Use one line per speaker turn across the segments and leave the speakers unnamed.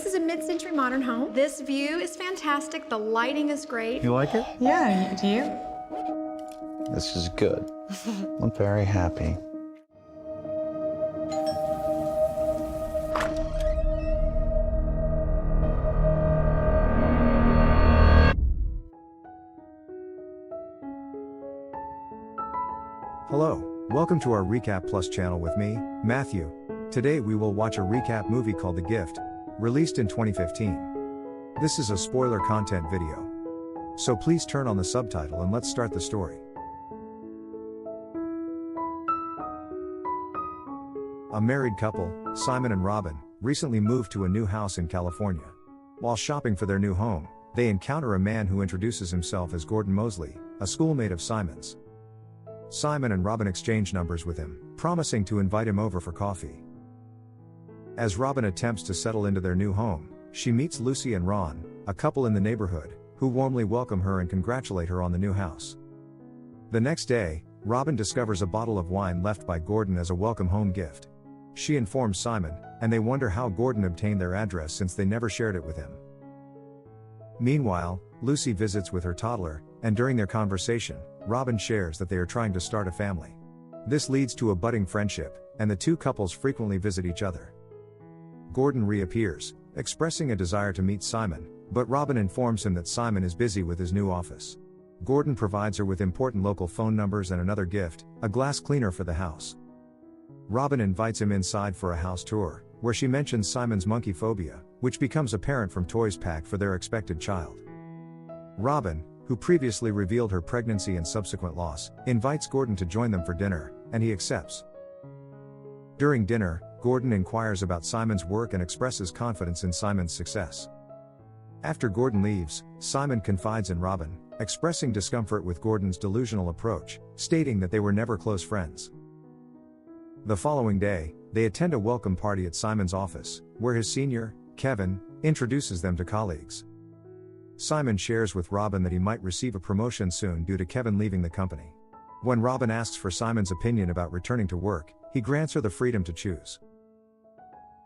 is a mid-century modern home. This view is fantastic. The lighting is great.
You like it?
Yeah, do you?
This is good. I'm very happy.
Hello, welcome to our RecapPlus channel with me, Matthew. Today we will watch a recap movie called The Gift, released in 2015. This is a spoiler content video. So please turn on the subtitle and let's start the story. A married couple, Simon and Robyn, recently moved to a new house in California. While shopping for their new home, they encounter a man who introduces himself as Gordon Mosley, a schoolmate of Simon's. Simon and Robyn exchange numbers with him, promising to invite him over for coffee. As Robyn attempts to settle into their new home, she meets Lucy and Ron, a couple in the neighborhood, who warmly welcome her and congratulate her on the new house. The next day, Robyn discovers a bottle of wine left by Gordon as a welcome home gift. She informs Simon, and they wonder how Gordon obtained their address since they never shared it with him. Meanwhile, Lucy visits with her toddler, and during their conversation, Robyn shares that they are trying to start a family. This leads to a budding friendship, and the two couples frequently visit each other. Gordon reappears, expressing a desire to meet Simon, but Robyn informs him that Simon is busy with his new office. Gordon provides her with important local phone numbers and another gift, a glass cleaner for the house. Robyn invites him inside for a house tour, where she mentions Simon's monkey phobia, which becomes apparent from toys packed for their expected child. Robyn, who previously revealed her pregnancy and subsequent loss, invites Gordon to join them for dinner, and he accepts. During dinner, Gordon inquires about Simon's work and expresses confidence in Simon's success. After Gordon leaves, Simon confides in Robyn, expressing discomfort with Gordon's delusional approach, stating that they were never close friends. The following day, they attend a welcome party at Simon's office, where his senior, Kevin, introduces them to colleagues. Simon shares with Robyn that he might receive a promotion soon due to Kevin leaving the company. When Robyn asks for Simon's opinion about returning to work, he grants her the freedom to choose.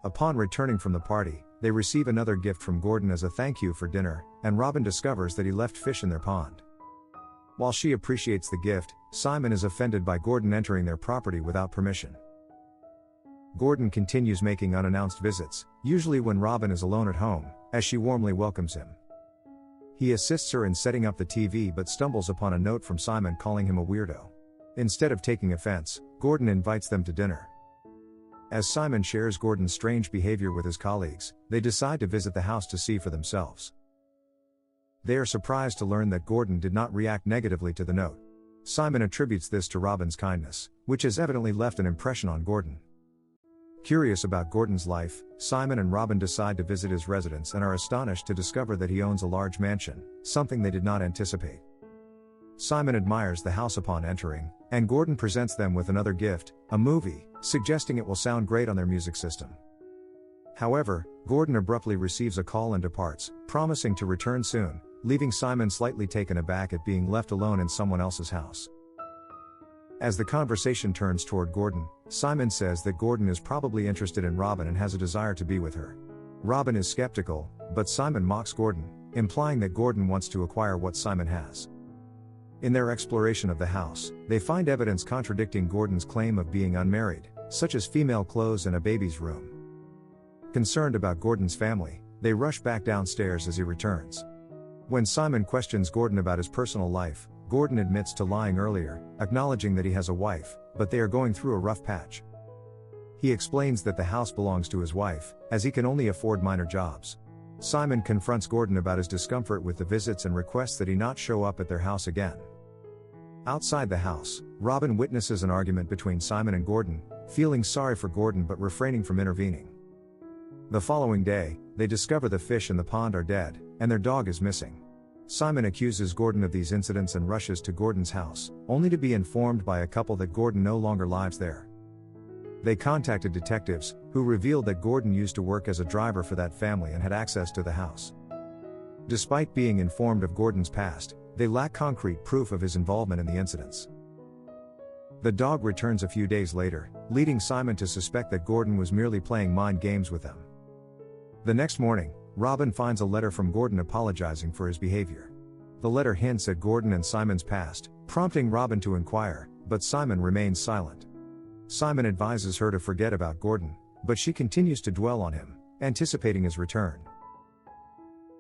Upon returning from the party, they receive another gift from Gordon as a thank you for dinner, and Robyn discovers that he left fish in their pond. While she appreciates the gift, Simon is offended by Gordon entering their property without permission. Gordon continues making unannounced visits, usually when Robyn is alone at home, as she warmly welcomes him. He assists her in setting up the TV but stumbles upon a note from Simon calling him a weirdo. Instead of taking offense, Gordon invites them to dinner. As Simon shares Gordon's strange behavior with his colleagues, they decide to visit the house to see for themselves. They are surprised to learn that Gordon did not react negatively to the note. Simon attributes this to Robyn's kindness, which has evidently left an impression on Gordon. Curious about Gordon's life, Simon and Robyn decide to visit his residence and are astonished to discover that he owns a large mansion, something they did not anticipate. Simon admires the house upon entering, and Gordon presents them with another gift, a movie, suggesting it will sound great on their music system. However, Gordon abruptly receives a call and departs, promising to return soon, leaving Simon slightly taken aback at being left alone in someone else's house. As the conversation turns toward Gordon, Simon says that Gordon is probably interested in Robyn and has a desire to be with her. Robyn is skeptical, but Simon mocks Gordon, implying that Gordon wants to acquire what Simon has. In their exploration of the house, they find evidence contradicting Gordon's claim of being unmarried, such as female clothes and a baby's room. Concerned about Gordon's family, they rush back downstairs as he returns. When Simon questions Gordon about his personal life, Gordon admits to lying earlier, acknowledging that he has a wife, but they are going through a rough patch. He explains that the house belongs to his wife, as he can only afford minor jobs. Simon confronts Gordon about his discomfort with the visits and requests that he not show up at their house again. Outside the house, Robyn witnesses an argument between Simon and Gordon, feeling sorry for Gordon but refraining from intervening. The following day, they discover the fish in the pond are dead, and their dog is missing. Simon accuses Gordon of these incidents and rushes to Gordon's house, only to be informed by a couple that Gordon no longer lives there. They contacted detectives, who revealed that Gordon used to work as a driver for that family and had access to the house. Despite being informed of Gordon's past, they lack concrete proof of his involvement in the incidents. The dog returns a few days later, leading Simon to suspect that Gordon was merely playing mind games with them. The next morning, Robyn finds a letter from Gordon apologizing for his behavior. The letter hints at Gordon and Simon's past, prompting Robyn to inquire, but Simon remains silent. Simon advises her to forget about Gordon, but she continues to dwell on him, anticipating his return.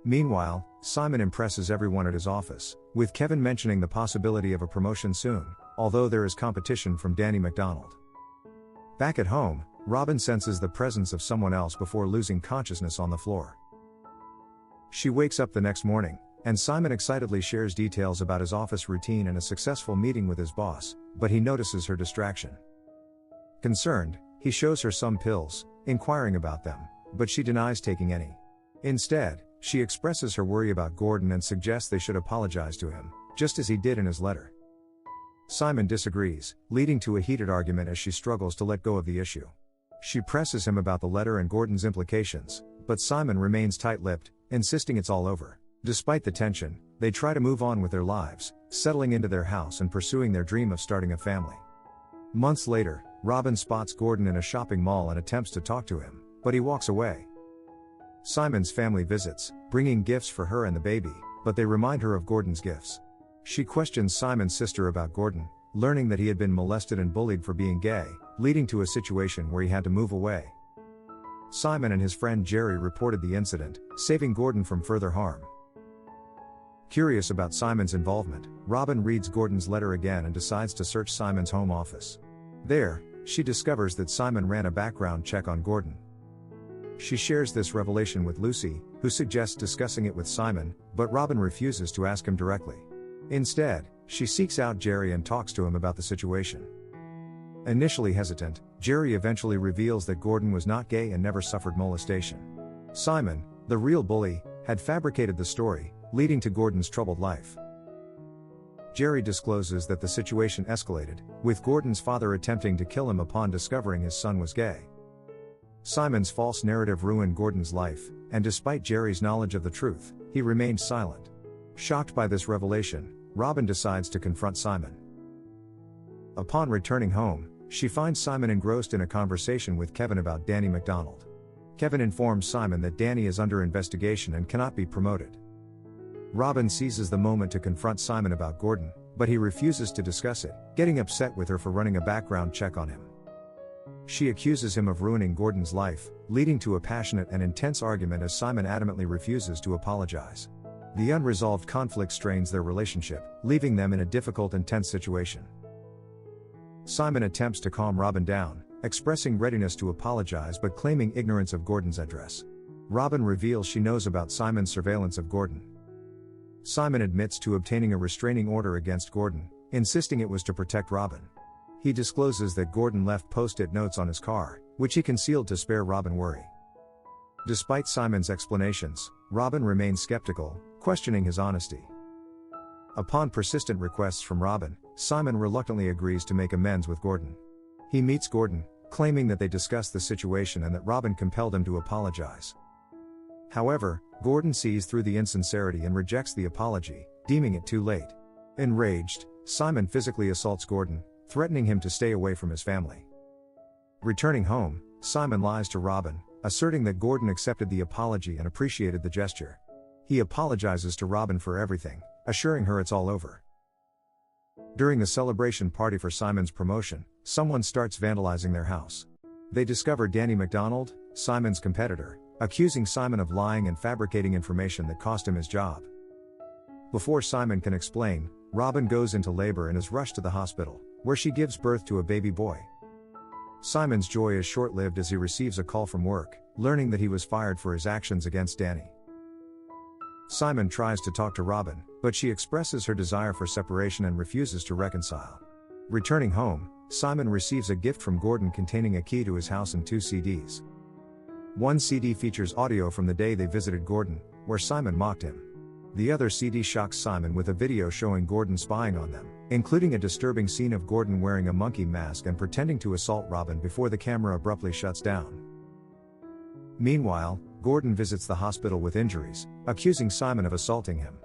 Meanwhile, Simon impresses everyone at his office, with Kevin mentioning the possibility of a promotion soon, although there is competition from Danny McDonald. Back at home, Robyn senses the presence of someone else before losing consciousness on the floor. She wakes up the next morning, and Simon excitedly shares details about his office routine and a successful meeting with his boss, but he notices her distraction. Concerned, he shows her some pills, inquiring about them, but she denies taking any. Instead, she expresses her worry about Gordon and suggests they should apologize to him, just as he did in his letter. Simon disagrees, leading to a heated argument as she struggles to let go of the issue. She presses him about the letter and Gordon's implications, but Simon remains tight-lipped, insisting it's all over. Despite the tension, they try to move on with their lives, settling into their house and pursuing their dream of starting a family. Months later, Robyn spots Gordon in a shopping mall and attempts to talk to him, but he walks away. Simon's family visits, bringing gifts for her and the baby, but they remind her of Gordon's gifts. She questions Simon's sister about Gordon, learning that he had been molested and bullied for being gay, leading to a situation where he had to move away. Simon and his friend Jerry reported the incident, saving Gordon from further harm. Curious about Simon's involvement, Robyn reads Gordon's letter again and decides to search Simon's home office. There, she discovers that Simon ran a background check on Gordon. She shares this revelation with Lucy, who suggests discussing it with Simon, but Robyn refuses to ask him directly. Instead, she seeks out Jerry and talks to him about the situation. Initially hesitant, Jerry eventually reveals that Gordon was not gay and never suffered molestation. Simon, the real bully, had fabricated the story, leading to Gordon's troubled life. Jerry discloses that the situation escalated, with Gordon's father attempting to kill him upon discovering his son was gay. Simon's false narrative ruined Gordon's life, and despite Jerry's knowledge of the truth, he remained silent. Shocked by this revelation, Robyn decides to confront Simon. Upon returning home, she finds Simon engrossed in a conversation with Kevin about Danny McDonald. Kevin informs Simon that Danny is under investigation and cannot be promoted. Robyn seizes the moment to confront Simon about Gordon, but he refuses to discuss it, getting upset with her for running a background check on him. She accuses him of ruining Gordon's life, leading to a passionate and intense argument as Simon adamantly refuses to apologize. The unresolved conflict strains their relationship, leaving them in a difficult and tense situation. Simon attempts to calm Robyn down, expressing readiness to apologize but claiming ignorance of Gordon's address. Robyn reveals she knows about Simon's surveillance of Gordon. Simon admits to obtaining a restraining order against Gordon, insisting it was to protect Robyn. He discloses that Gordon left post-it notes on his car, which he concealed to spare Robyn worry. Despite Simon's explanations, Robyn remains skeptical, questioning his honesty. Upon persistent requests from Robyn, Simon reluctantly agrees to make amends with Gordon. He meets Gordon, claiming that they discussed the situation and that Robyn compelled him to apologize. However, Gordon sees through the insincerity and rejects the apology, deeming it too late. Enraged, Simon physically assaults Gordon, threatening him to stay away from his family. Returning home, Simon lies to Robyn, asserting that Gordon accepted the apology and appreciated the gesture. He apologizes to Robyn for everything, assuring her it's all over. During the celebration party for Simon's promotion, someone starts vandalizing their house. They discover Danny McDonald, Simon's competitor, accusing Simon of lying and fabricating information that cost him his job. Before Simon can explain, Robyn goes into labor and is rushed to the hospital, where she gives birth to a baby boy. Simon's joy is short-lived as he receives a call from work, learning that he was fired for his actions against Danny. Simon tries to talk to Robyn, but she expresses her desire for separation and refuses to reconcile. Returning home, Simon receives a gift from Gordon containing a key to his house and 2 CDs. One CD features audio from the day they visited Gordon, where Simon mocked him. The other CD shocks Simon with a video showing Gordon spying on them, including a disturbing scene of Gordon wearing a monkey mask and pretending to assault Robyn before the camera abruptly shuts down. Meanwhile, Gordon visits the hospital with injuries, accusing Simon of assaulting him.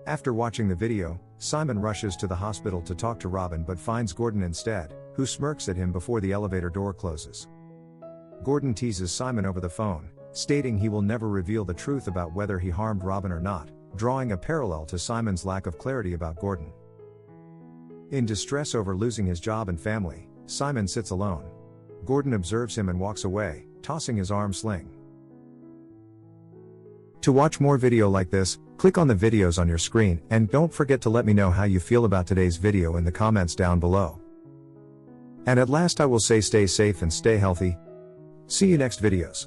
After watching the video, Simon rushes to the hospital to talk to Robyn but finds Gordon instead, who smirks at him before the elevator door closes. Gordon teases Simon over the phone, stating he will never reveal the truth about whether he harmed Robyn or not, drawing a parallel to Simon's lack of clarity about Gordon. In distress over losing his job and family, Simon sits alone. Gordon observes him and walks away, tossing his arm sling. To watch more video like this, click on the videos on your screen, and don't forget to let me know how you feel about today's video in the comments down below. And at last I will say, stay safe and stay healthy. See you next videos.